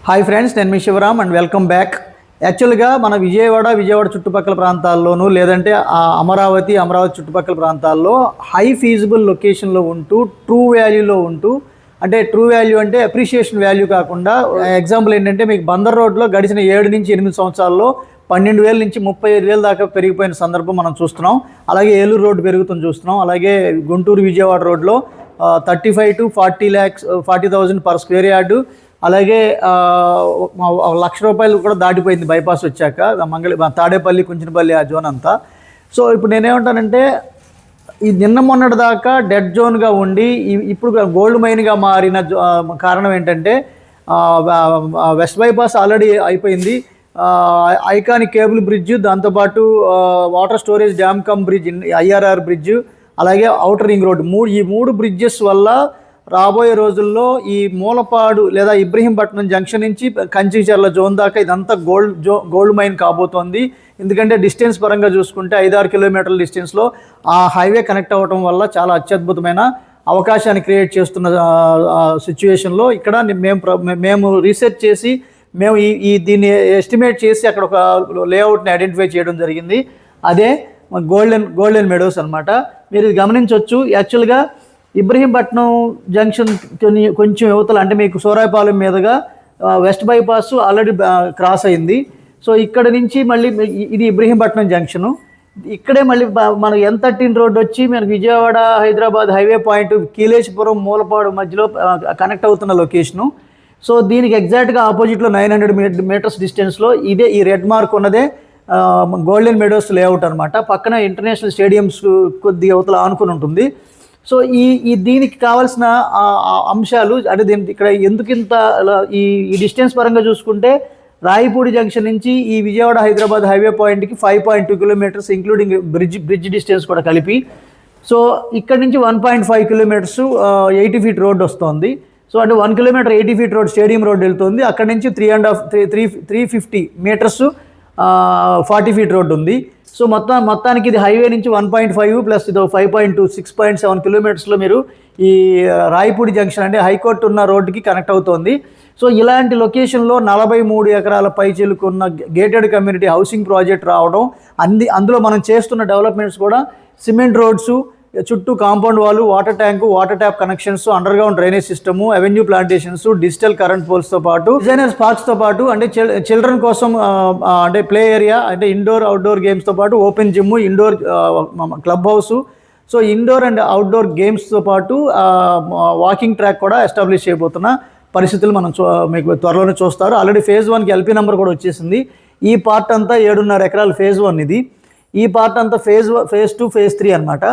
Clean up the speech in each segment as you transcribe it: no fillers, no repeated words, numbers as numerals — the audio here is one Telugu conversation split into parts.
హాయ్ ఫ్రెండ్స్, నేను మీ శివరామ్ అండ్ వెల్కమ్ బ్యాక్. యాక్చువల్గా మన విజయవాడ చుట్టుపక్కల ప్రాంతాల్లోనూ లేదంటే అమరావతి చుట్టుపక్కల ప్రాంతాల్లో హై ఫీజిబుల్ లొకేషన్లో ఉంటూ ట్రూ వాల్యూలో ఉంటూ, అంటే ట్రూ వాల్యూ అంటే అప్రిషియేషన్ వాల్యూ కాకుండా, ఎగ్జాంపుల్ ఏంటంటే మీకు బందర్ రోడ్లో గడిచిన 7 నుంచి 8 సంవత్సరాల్లో 12,000 నుంచి 35,000 దాకా పెరిగిపోయిన సందర్భం మనం చూస్తున్నాం. అలాగే ఏలూరు రోడ్డు పెరుగుతుంది చూస్తున్నాం. అలాగే గుంటూరు విజయవాడ రోడ్లో 35 to 40,000 పర్ స్క్వేర్ యార్డు. అలాగే ₹1,00,000 కూడా దాటిపోయింది బైపాస్ వచ్చాక, తాడేపల్లి కుంచినపల్లి ఆ జోన్ అంతా. సో ఇప్పుడు నేనేమంటానంటే, ఈ నిన్న మొన్నటి దాకా డెడ్ జోన్గా ఉండి ఇప్పుడు గోల్డ్ మైన్గా మారిన కారణం ఏంటంటే, వెస్ట్ బైపాస్ ఆల్రెడీ అయిపోయింది. ఐకానిక్ కేబుల్ బ్రిడ్జ్, దాంతోపాటు water storage dam come bridge, IRR bridge, అలాగే ఔటర్ రింగ్ రోడ్, ఈ మూడు బ్రిడ్జెస్ వల్ల రాబోయే రోజుల్లో ఈ మూలపాడు లేదా ఇబ్రహీంపట్నం జంక్షన్ నుంచి కంచిచర్ల జోన్ దాకా ఇదంతా గోల్డ్ మైన్ కాబోతోంది. ఎందుకంటే డిస్టెన్స్ పరంగా చూసుకుంటే 5-6 కిలోమీటర్ల డిస్టెన్స్లో ఆ హైవే కనెక్ట్ అవ్వటం వల్ల చాలా అత్యద్భుతమైన అవకాశాన్ని క్రియేట్ చేస్తున్న సిచ్యువేషన్లో ఇక్కడ మేము రీసెర్చ్ చేసి మేము దీన్ని ఎస్టిమేట్ చేసి అక్కడ ఒక లేఅవుట్ని ఐడెంటిఫై చేయడం జరిగింది. అదే గోల్డెన్ మెడోస్ అనమాట. మీరు ఇది గమనించవచ్చు. యాక్చువల్గా ఇబ్రహీంపట్నం జంక్షన్ కొంచెం యువతలు, అంటే మీకు సోరాయపాలెం మీదుగా వెస్ట్ బైపాస్ ఆల్రెడీ క్రాస్ అయింది. సో ఇక్కడ నుంచి మళ్ళీ ఇది ఇబ్రహీంపట్నం జంక్షను. ఇక్కడే మళ్ళీ మన N13 రోడ్డు వచ్చి మనకు విజయవాడ హైదరాబాద్ హైవే పాయింట్ కీలేశపురం మూలపాడు మధ్యలో కనెక్ట్ అవుతున్న లొకేషను. సో దీనికి ఎగ్జాక్ట్గా ఆపోజిట్లో 900 మీటర్స్ డిస్టెన్స్లో ఇదే ఈ రెడ్ మార్క్ ఉన్నదే గోల్డెన్ మెడోస్ లేఅవుట్ అనమాట. పక్కన ఇంటర్నేషనల్ స్టేడియంస్ కొద్ది యువతలు ఆనుకుని ఉంటుంది. సో దీనికి కావాల్సిన అంశాలు, అంటే ఇక్కడ ఎందుకింత ఈ డిస్టెన్స్ పరంగా చూసుకుంటే, రాయపూడి జంక్షన్ నుంచి ఈ విజయవాడ హైదరాబాద్ హైవే పాయింట్కి 5.2 కిలోమీటర్స్ ఇంక్లూడింగ్ బ్రిడ్జ్ డిస్టెన్స్ కూడా కలిపి. సో ఇక్కడ నుంచి 1.5 కిలోమీటర్స్ 80 ఫీట్ రోడ్ వస్తుంది. సో అంటే 1 kilometre 80 feet road stadium road వెళ్తుంది. అక్కడ నుంచి 350 మీటర్స్ 40 ఫీట్ రోడ్ ఉంది. సో మొత్తానికి ఇది హైవే నుంచి 1.5 ప్లస్ ఇది 5.2 6.7 కిలోమీటర్స్లో మీరు ఈ రాయపూడి జంక్షన్ అంటే హైకోర్టు ఉన్న రోడ్డుకి కనెక్ట్ అవుతోంది. సో ఇలాంటి లొకేషన్లో 43 ఎకరాల పైచిలుకున్న గేటెడ్ కమ్యూనిటీ హౌసింగ్ ప్రాజెక్ట్ రావడం, అందులో మనం చేస్తున్న డెవలప్మెంట్స్ కూడా సిమెంట్ రోడ్సు, చుట్టూ కాంపౌండ్ వాళ్ళు, water tank, water tap connections, underground drainage system, avenue plantations, digital current పోల్స్తో పాటు డిజైనర్స్ పార్క్స్తో పాటు, అంటే చిల్డ్రన్ కోసం అంటే ప్లే ఏరియా, అంటే ఇండోర్ అవుట్డోర్ గేమ్స్తో పాటు open gym, indoor club house. So indoor and outdoor గేమ్స్తో పాటు వాకింగ్ ట్రాక్ కూడా ఎస్టాబ్లిష్ చేయబోతున్న పరిస్థితులు మనం మీకు త్వరలోనే చూస్తారు. ఆల్రెడీ ఫేజ్ 1కి LP నెంబర్ కూడా వచ్చేసింది. ఈ పార్ట్ అంతా 7.5 ఎకరాలు ఫేజ్ 1 ఇది. ఈ పార్ట్ అంతా ఫేజ్ 2 ఫేజ్ 3 అనమాట.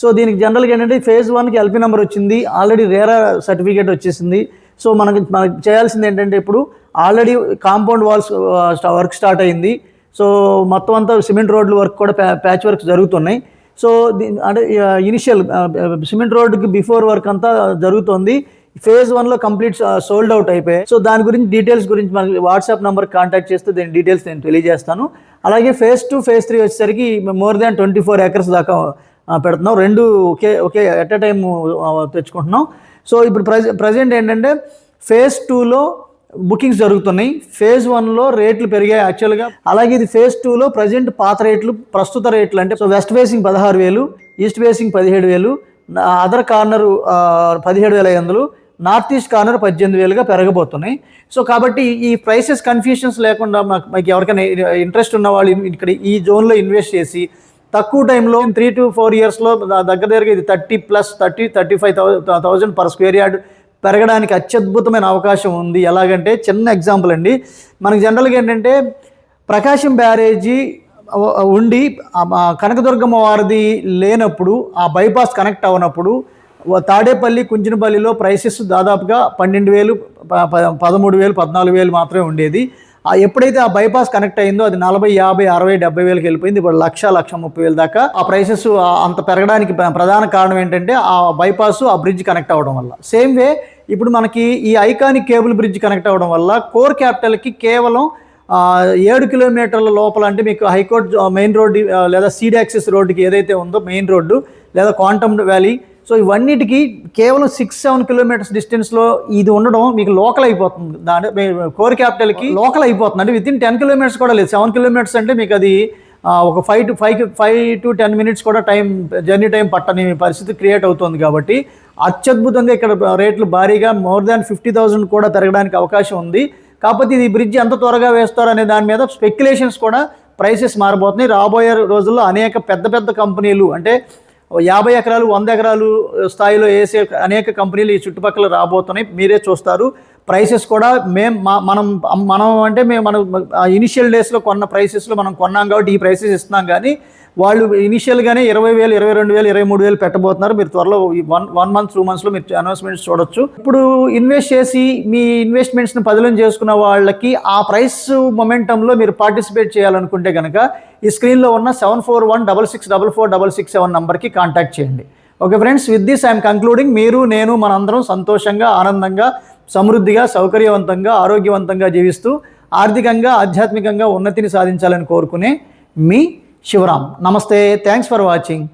సో దీనికి జనరల్గా ఏంటంటే ఫేజ్ 1కి LP నెంబర్ వచ్చింది, ఆల్రెడీ రేరా సర్టిఫికేట్ వచ్చేసింది. సో మనకు చేయాల్సింది ఏంటంటే, ఇప్పుడు already compound walls work start అయింది. సో మొత్తం అంతా సిమెంట్ రోడ్ల వర్క్ కూడా ప్యాచ్ వర్క్ జరుగుతున్నాయి. సో అంటే ఇనిషియల్ సిమెంట్ రోడ్డుకి బిఫోర్ వర్క్ అంతా జరుగుతుంది. ఫేజ్ 1లో కంప్లీట్ సోల్డ్ అవుట్ అయిపోయాయి. సో దాని గురించి డీటెయిల్స్ గురించి మనకి వాట్సాప్ నెంబర్ కాంటాక్ట్ చేస్తే దీని డీటెయిల్స్ నేను తెలియజేస్తాను. అలాగే ఫేజ్ 2 ఫేజ్ 3 వచ్చేసరికి మోర్ దాన్ 24 ఎకర్స్ దాకా పెడుతున్నాం. రెండు ఒకే ఎట్ ఎ టైం తెచ్చుకుంటున్నాం. సో ఇప్పుడు ప్రజెంట్ ఏంటంటే ఫేజ్ 2లో బుకింగ్స్ జరుగుతున్నాయి. ఫేజ్ 1లో రేట్లు పెరిగాయి యాక్చువల్గా. అలాగే ఇది ఫేజ్ 2లో ప్రజెంట్ పాత రేట్లు, ప్రస్తుత రేట్లు అంటే, so west facing 16,000, east facing 17,000, other corner 17,500, north east corner 18,000గా పెరగబోతున్నాయి. సో కాబట్టి ఈ ప్రైసెస్ కన్ఫ్యూషన్స్ లేకుండా మాకు ఎవరికైనా ఇంట్రెస్ట్ ఉన్న వాళ్ళు ఇక్కడ ఈ జోన్లో ఇన్వెస్ట్ చేసి తక్కువ టైంలో 3 to 4 ఇయర్స్లో దగ్గరగా ఇది 35,000 పర్ స్క్వేర్ యార్డ్ పెరగడానికి అత్యద్భుతమైన అవకాశం ఉంది. ఎలాగంటే, చిన్న ఎగ్జాంపుల్ అండి, మనకి జనరల్గా ఏంటంటే ప్రకాశం బ్యారేజీ ఉండి కనకదుర్గమ్మ వారిది లేనప్పుడు, ఆ బైపాస్ కనెక్ట్ అవనప్పుడు తాడేపల్లి కుంచినపల్లిలో ప్రైసెస్ దాదాపుగా 12,000, 13,000, 14,000 మాత్రమే ఉండేది. ఎప్పుడైతే ఆ బైపాస్ కనెక్ట్ అయిందో అది 40, 50, 60, 70,000కి వెళ్ళిపోయింది. ఇప్పుడు 1,30,000 దాకా ఆ ప్రైసెస్ అంత పెరగడానికి ప్రధాన కారణం ఏంటంటే ఆ బైపాస్, ఆ బ్రిడ్జ్ కనెక్ట్ అవ్వడం వల్ల. సేమ్ వే ఇప్పుడు మనకి ఈ ఐకానిక్ కేబుల్ బ్రిడ్జ్ కనెక్ట్ అవ్వడం వల్ల కోర్ క్యాపిటల్కి కేవలం 7 కిలోమీటర్ల లోపల, అంటే మీకు హైకోర్టు మెయిన్ రోడ్డు లేదా సీడ్ యాక్సెస్ రోడ్డుకి ఏదైతే ఉందో మెయిన్ రోడ్డు, లేదా క్వాంటమ్ వ్యాలీ సో ఇవన్నిటికీ కేవలం 6-7 కిలోమీటర్స్ డిస్టెన్స్లో ఇది ఉండడం మీకు లోకల్ అయిపోతుంది. దాని కోర్ క్యాపిటల్కి లోకల్ అయిపోతుంది. అంటే వితిన్ 10 కిలోమీటర్స్ కూడా లేదు. 7 కిలోమీటర్స్ అంటే మీకు అది ఒక 5 to 10 మినిట్స్ కూడా జర్నీ టైం పట్టని పరిస్థితి క్రియేట్ అవుతుంది. కాబట్టి అత్యద్భుతంగా ఇక్కడ రేట్లు భారీగా మోర్ దాన్ 50,000 కూడా పెరగడానికి అవకాశం ఉంది. కాకపోతే ఇది బ్రిడ్జ్ ఎంత త్వరగా వేస్తారు అనే దాని మీద స్పెక్యులేషన్స్ కూడా ప్రైసెస్ మారబోతున్నాయి. రాబోయే రోజుల్లో అనేక పెద్ద కంపెనీలు అంటే 50 ఎకరాలు 100 ఎకరాలు స్థాయిలో వేసే అనేక కంపెనీలు ఈ చుట్టుపక్కల రాబోతున్నాయి. మీరే చూస్తారు. ప్రైసెస్ కూడా మనం అంటే మనం ఇనిషియల్ డేస్లో కొన్న ప్రైసెస్లో మనం కొన్నాం కాబట్టి ఈ ప్రైసెస్ ఇస్తున్నాం. కానీ వాళ్ళు ఇనిషియల్గానే 20,000, 22,000, 23,000 పెట్టబోతున్నారు. మీరు త్వరలో 1 month 2 monthsలో మీరు అనౌన్స్మెంట్స్ చూడొచ్చు. ఇప్పుడు ఇన్వెస్ట్ చేసి మీ ఇన్వెస్ట్మెంట్స్ని పదిలం చేసుకున్న వాళ్ళకి ఆ ప్రైస్ మొమెంటంలో మీరు పార్టిసిపేట్ చేయాలనుకుంటే కనుక ఈ స్క్రీన్లో ఉన్న 7416644667 నంబర్కి కాంటాక్ట్ చేయండి. Okay friends, with this I'm concluding. మీరు నేను మనందరం సంతోషంగా, ఆనందంగా, సమృద్ధిగా, సౌకర్యవంతంగా, ఆరోగ్యవంతంగా జీవిస్తూ ఆర్థికంగా, ఆధ్యాత్మికంగా ఉన్నతిని సాధించాలని కోరుకునే మీ శివరామ్. నమస్తే. Thanks for watching.